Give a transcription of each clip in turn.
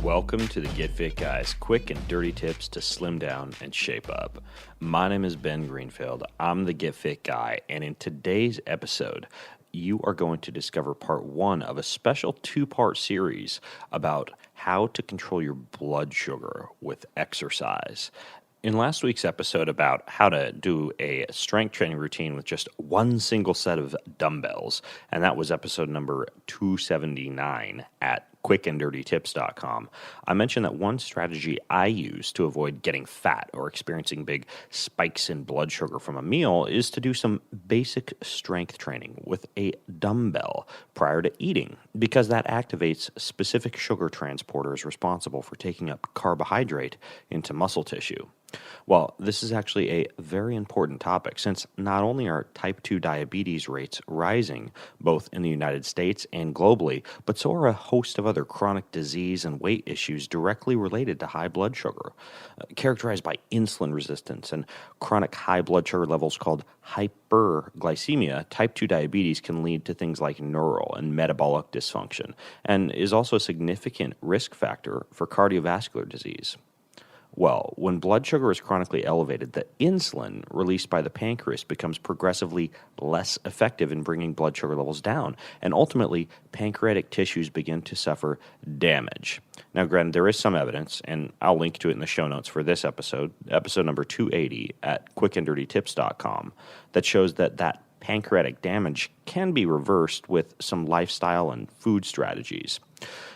Welcome to the Get Fit Guys, quick and dirty tips to slim down and shape up. My name is Ben Greenfield. I'm the Get Fit Guy, and in today's episode, you are going to discover part one of a special two-part series about how to control your blood sugar with exercise. In last week's episode about how to do a strength training routine with just one single set of dumbbells, and that was episode number 279 at quickanddirtytips.com, I mentioned that one strategy I use to avoid getting fat or experiencing big spikes in blood sugar from a meal is to do some basic strength training with a dumbbell prior to eating, because that activates specific sugar transporters responsible for taking up carbohydrate into muscle tissue. Well, this is actually a very important topic, since not only are type 2 diabetes rates rising both in the United States and globally, but so are a host of other chronic disease and weight issues directly related to high blood sugar. Characterized by insulin resistance and chronic high blood sugar levels called hyperglycemia, type 2 diabetes can lead to things like neural and metabolic dysfunction, and is also a significant risk factor for cardiovascular disease. Well, when blood sugar is chronically elevated, the insulin released by the pancreas becomes progressively less effective in bringing blood sugar levels down, and ultimately, pancreatic tissues begin to suffer damage. Now, granted, there is some evidence, and I'll link to it in the show notes for this episode number 280 at quickanddirtytips.com, that shows that pancreatic damage can be reversed with some lifestyle and food strategies.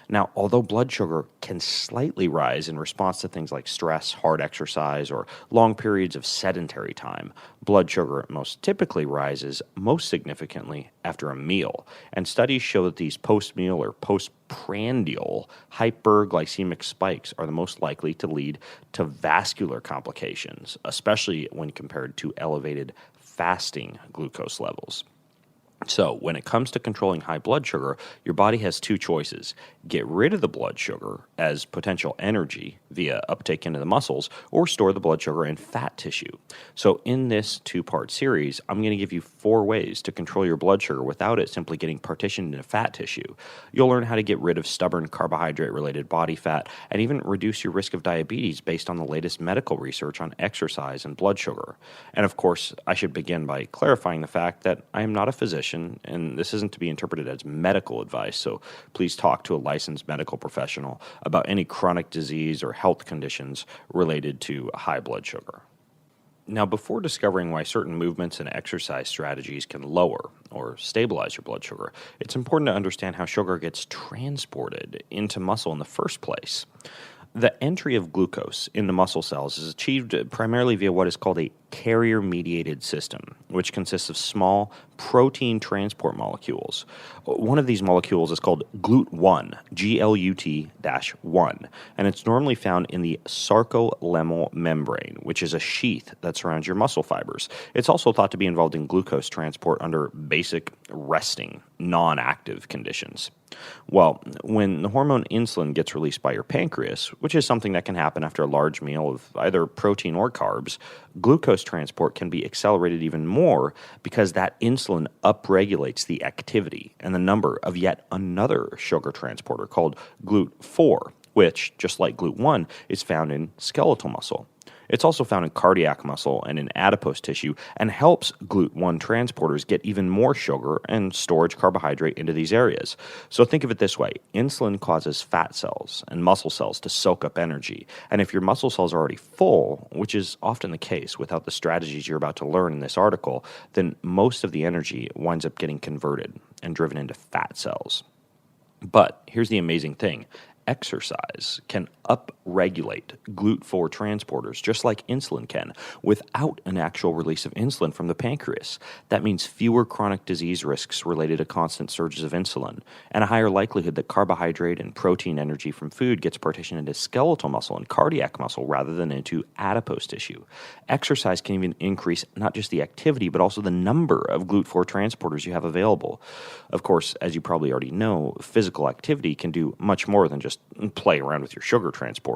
Now, although blood sugar can slightly rise in response to things like stress, hard exercise, or long periods of sedentary time, blood sugar most typically rises most significantly after a meal. And studies show that these post-meal or postprandial hyperglycemic spikes are the most likely to lead to vascular complications, especially when compared to elevated fasting glucose levels. So, when it comes to controlling high blood sugar, your body has two choices: get rid of the blood sugar as potential energy via uptake into the muscles, or store the blood sugar in fat tissue. So, in this two-part series, I'm going to give you 4 ways to control your blood sugar without it simply getting partitioned into fat tissue. You'll learn how to get rid of stubborn carbohydrate-related body fat, and even reduce your risk of diabetes based on the latest medical research on exercise and blood sugar. And of course, I should begin by clarifying the fact that I am not a physician, and this isn't to be interpreted as medical advice, so please talk to a licensed medical professional about any chronic disease or health conditions related to high blood sugar. Now, before discovering why certain movements and exercise strategies can lower or stabilize your blood sugar, it's important to understand how sugar gets transported into muscle in the first place. The entry of glucose into muscle cells is achieved primarily via what is called a carrier-mediated system, which consists of small protein transport molecules. One of these molecules is called GLUT1, GLUT-1, and it's normally found in the sarcolemmal membrane, which is a sheath that surrounds your muscle fibers. It's also thought to be involved in glucose transport under basic resting, non-active conditions. Well, when the hormone insulin gets released by your pancreas, which is something that can happen after a large meal of either protein or carbs, glucose transport can be accelerated even more because that insulin upregulates the activity and the number of yet another sugar transporter called GLUT4, which, just like GLUT1, is found in skeletal muscle. It's also found in cardiac muscle and in adipose tissue, and helps GLUT1 transporters get even more sugar and storage carbohydrate into these areas. So think of it this way: insulin causes fat cells and muscle cells to soak up energy, and if your muscle cells are already full, which is often the case without the strategies you're about to learn in this article, then most of the energy winds up getting converted and driven into fat cells. But here's the amazing thing: exercise can upregulate GLUT4 transporters just like insulin can, without an actual release of insulin from the pancreas. That means fewer chronic disease risks related to constant surges of insulin, and a higher likelihood that carbohydrate and protein energy from food gets partitioned into skeletal muscle and cardiac muscle rather than into adipose tissue. Exercise can even increase not just the activity, but also the number of GLUT4 transporters you have available. Of course, as you probably already know, physical activity can do much more than just play around with your sugar transporters,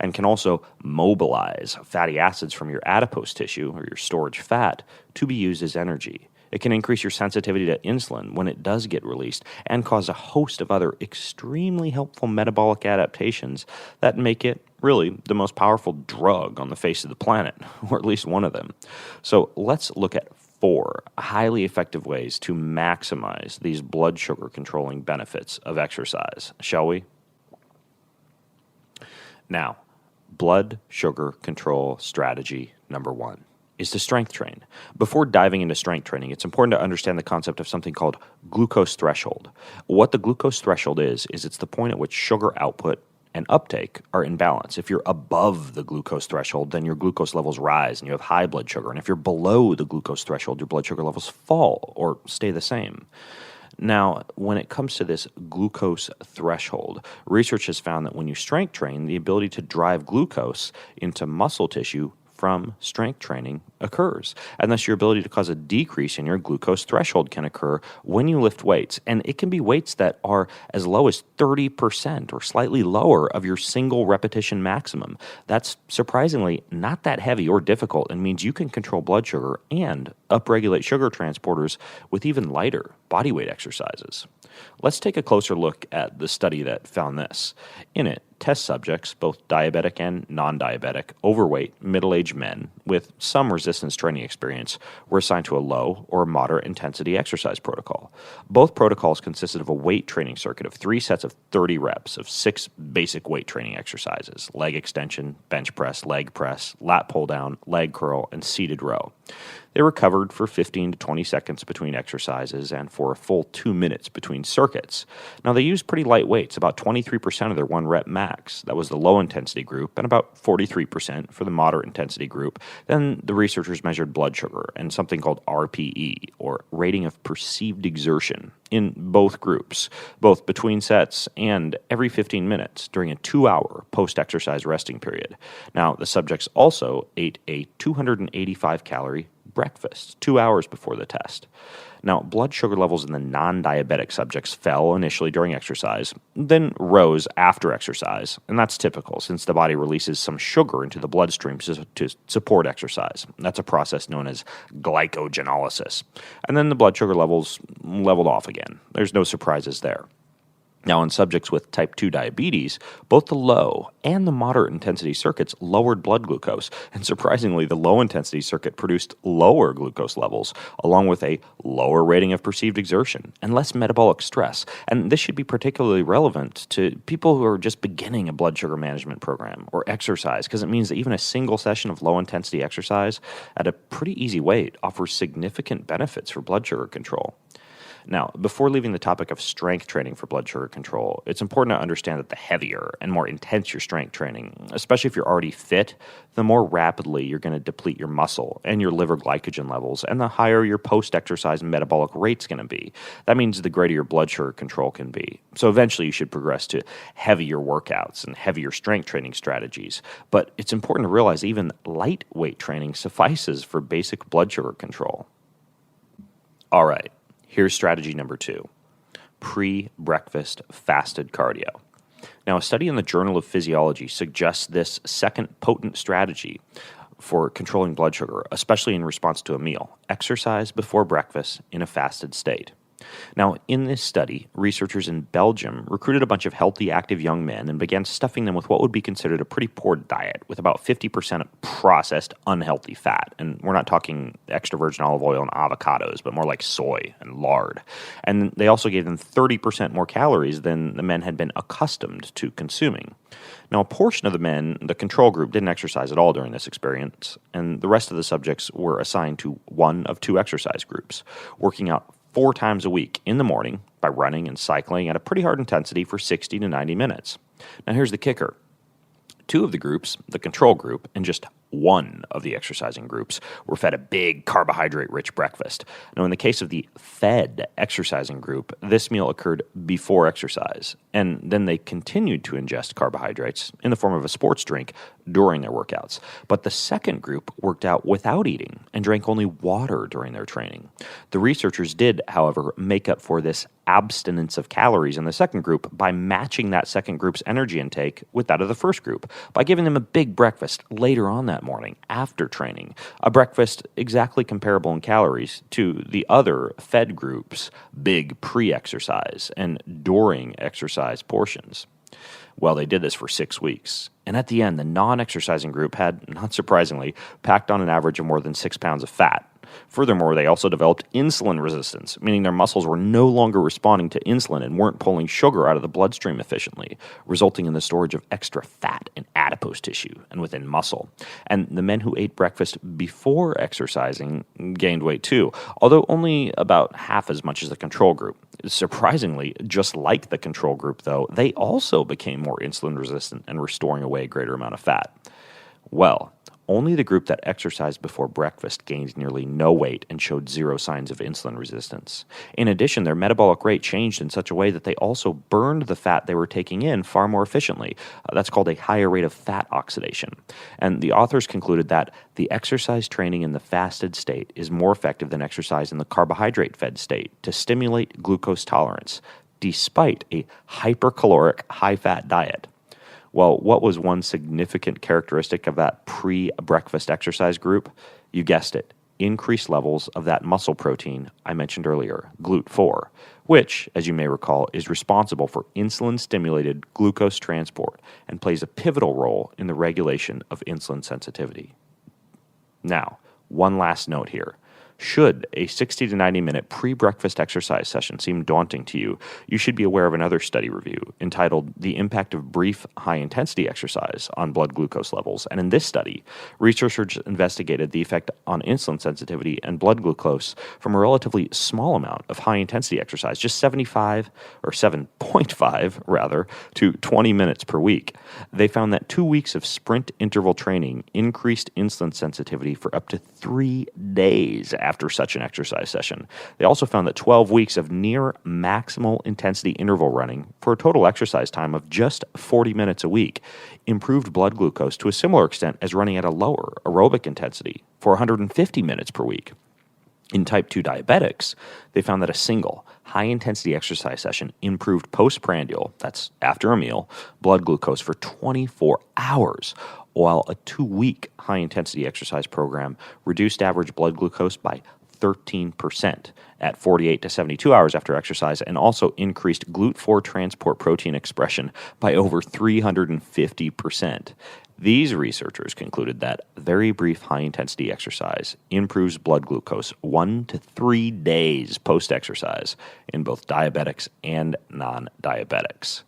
and can also mobilize fatty acids from your adipose tissue, or your storage fat, to be used as energy. It can increase your sensitivity to insulin when it does get released and cause a host of other extremely helpful metabolic adaptations that make it really the most powerful drug on the face of the planet, or at least one of them. So let's look at 4 highly effective ways to maximize these blood sugar controlling benefits of exercise, shall we? Now, blood sugar control strategy number 1 is to strength train. Before diving into strength training, it's important to understand the concept of something called glucose threshold. What the glucose threshold is it's the point at which sugar output and uptake are in balance. If you're above the glucose threshold, then your glucose levels rise and you have high blood sugar. And if you're below the glucose threshold, your blood sugar levels fall or stay the same. Now, when it comes to this glucose threshold, research has found that when you strength train, the ability to drive glucose into muscle tissue from strength training occurs. And thus your ability to cause a decrease in your glucose threshold can occur when you lift weights. And it can be weights that are as low as 30% or slightly lower of your single repetition maximum. That's surprisingly not that heavy or difficult and means you can control blood sugar and upregulate sugar transporters with even lighter body weight exercises. Let's take a closer look at the study that found this. In it, test subjects, both diabetic and non-diabetic, overweight, middle-aged men with some resistance training experience were assigned to a low or moderate intensity exercise protocol. Both protocols consisted of a weight training circuit of 3 sets of 30 reps of 6 basic weight training exercises: leg extension, bench press, leg press, lat pull down, leg curl, and seated row. They were covered for 15 to 20 seconds between exercises and for a full 2 minutes between circuits. Now, they used pretty light weights, about 23% of their 1 rep max. That was the low intensity group, and about 43% for the moderate intensity group. Then the researchers measured blood sugar and something called RPE, or rating of perceived exertion, in both groups, both between sets and every 15 minutes during a 2-hour post-exercise resting period. Now, the subjects also ate a 285-calorie breakfast 2 hours before the test. Now, blood sugar levels in the non-diabetic subjects fell initially during exercise, then rose after exercise, and that's typical since the body releases some sugar into the bloodstream to support exercise. That's a process known as glycogenolysis. And then the blood sugar levels leveled off again. There's no surprises there. Now, in subjects with type 2 diabetes, both the low and the moderate intensity circuits lowered blood glucose, and surprisingly, the low intensity circuit produced lower glucose levels, along with a lower rating of perceived exertion and less metabolic stress. And this should be particularly relevant to people who are just beginning a blood sugar management program or exercise, because it means that even a single session of low intensity exercise at a pretty easy weight offers significant benefits for blood sugar control. Now, before leaving the topic of strength training for blood sugar control, it's important to understand that the heavier and more intense your strength training, especially if you're already fit, the more rapidly you're going to deplete your muscle and your liver glycogen levels, and the higher your post-exercise metabolic rate's going to be. That means the greater your blood sugar control can be. So eventually you should progress to heavier workouts and heavier strength training strategies. But it's important to realize even lightweight training suffices for basic blood sugar control. All right. Here's strategy number 2, pre-breakfast fasted cardio. Now, a study in the Journal of Physiology suggests this second potent strategy for controlling blood sugar, especially in response to a meal: exercise before breakfast in a fasted state. Now, in this study, researchers in Belgium recruited a bunch of healthy, active young men and began stuffing them with what would be considered a pretty poor diet, with about 50% processed, unhealthy fat. And we're not talking extra virgin olive oil and avocados, but more like soy and lard. And they also gave them 30% more calories than the men had been accustomed to consuming. Now, a portion of the men, the control group, didn't exercise at all during this experience, and the rest of the subjects were assigned to one of 2 exercise groups, working out 4 times a week in the morning by running and cycling at a pretty hard intensity for 60 to 90 minutes. Now, here's the kicker. 2 of the groups, the control group, and just 1 of the exercising groups were fed a big carbohydrate-rich breakfast. Now, in the case of the fed exercising group, this meal occurred before exercise, and then they continued to ingest carbohydrates in the form of a sports drink during their workouts. But the second group worked out without eating and drank only water during their training. The researchers did, however, make up for this abstinence of calories in the second group by matching that second group's energy intake with that of the first group, by giving them a big breakfast later on that morning after training, a breakfast exactly comparable in calories to the other fed group's big pre-exercise and during exercise portions. Well, they did this for 6 weeks. And at the end, the non-exercising group had, not surprisingly, packed on an average of more than 6 pounds of fat. Furthermore, they also developed insulin resistance, meaning their muscles were no longer responding to insulin and weren't pulling sugar out of the bloodstream efficiently, resulting in the storage of extra fat in adipose tissue and within muscle. And the men who ate breakfast before exercising gained weight too, although only about half as much as the control group. Surprisingly, just like the control group, though, they also became more insulin resistant and were storing away a greater amount of fat. Well, only the group that exercised before breakfast gained nearly no weight and showed zero signs of insulin resistance. In addition, their metabolic rate changed in such a way that they also burned the fat they were taking in far more efficiently. That's called a higher rate of fat oxidation. And the authors concluded that the exercise training in the fasted state is more effective than exercise in the carbohydrate-fed state to stimulate glucose tolerance, despite a hypercaloric, high-fat diet. Well, what was one significant characteristic of that pre-breakfast exercise group? You guessed it, increased levels of that muscle protein I mentioned earlier, GLUT4, which, as you may recall, is responsible for insulin-stimulated glucose transport and plays a pivotal role in the regulation of insulin sensitivity. Now, one last note here. Should a 60 to 90 minute pre-breakfast exercise session seem daunting to you, you should be aware of another study review entitled The Impact of Brief High-Intensity Exercise on Blood Glucose Levels. And in this study, researchers investigated the effect on insulin sensitivity and blood glucose from a relatively small amount of high-intensity exercise, just 7.5 rather, to 20 minutes per week. They found that 2 weeks of sprint interval training increased insulin sensitivity for up to 3 days after such an exercise session. They also found that 12 weeks of near maximal intensity interval running for a total exercise time of just 40 minutes a week improved blood glucose to a similar extent as running at a lower aerobic intensity for 150 minutes per week. In type 2 diabetics, they found that a single high-intensity exercise session improved postprandial, that's after a meal, blood glucose for 24 hours, while a 2-week high-intensity exercise program reduced average blood glucose by 13% at 48 to 72 hours after exercise and also increased GLUT4 transport protein expression by over 350%. These researchers concluded that very brief high-intensity exercise improves blood glucose 1 to 3 days post-exercise in both diabetics and non-diabetics.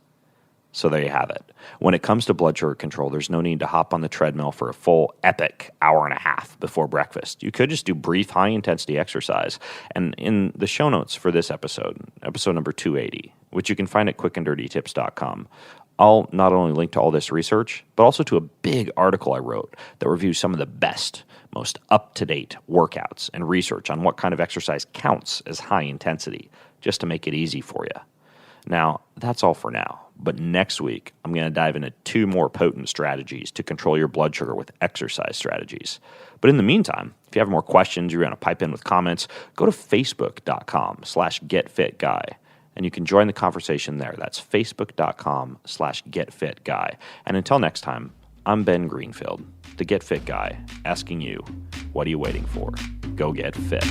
So there you have it. When it comes to blood sugar control, there's no need to hop on the treadmill for a full epic hour and a half before breakfast. You could just do brief high-intensity exercise. And in the show notes for this episode number 280, which you can find at quickanddirtytips.com, I'll not only link to all this research, but also to a big article I wrote that reviews some of the best, most up-to-date workouts and research on what kind of exercise counts as high intensity, just to make it easy for you. Now, that's all for now. But next week, I'm going to dive into 2 more potent strategies to control your blood sugar with exercise strategies. But in the meantime, if you have more questions, you're going to pipe in with comments, go to facebook.com/getfitguy. And you can join the conversation there. That's facebook.com/getfitguy. And until next time, I'm Ben Greenfield, the Get Fit Guy, asking you, what are you waiting for? Go get fit.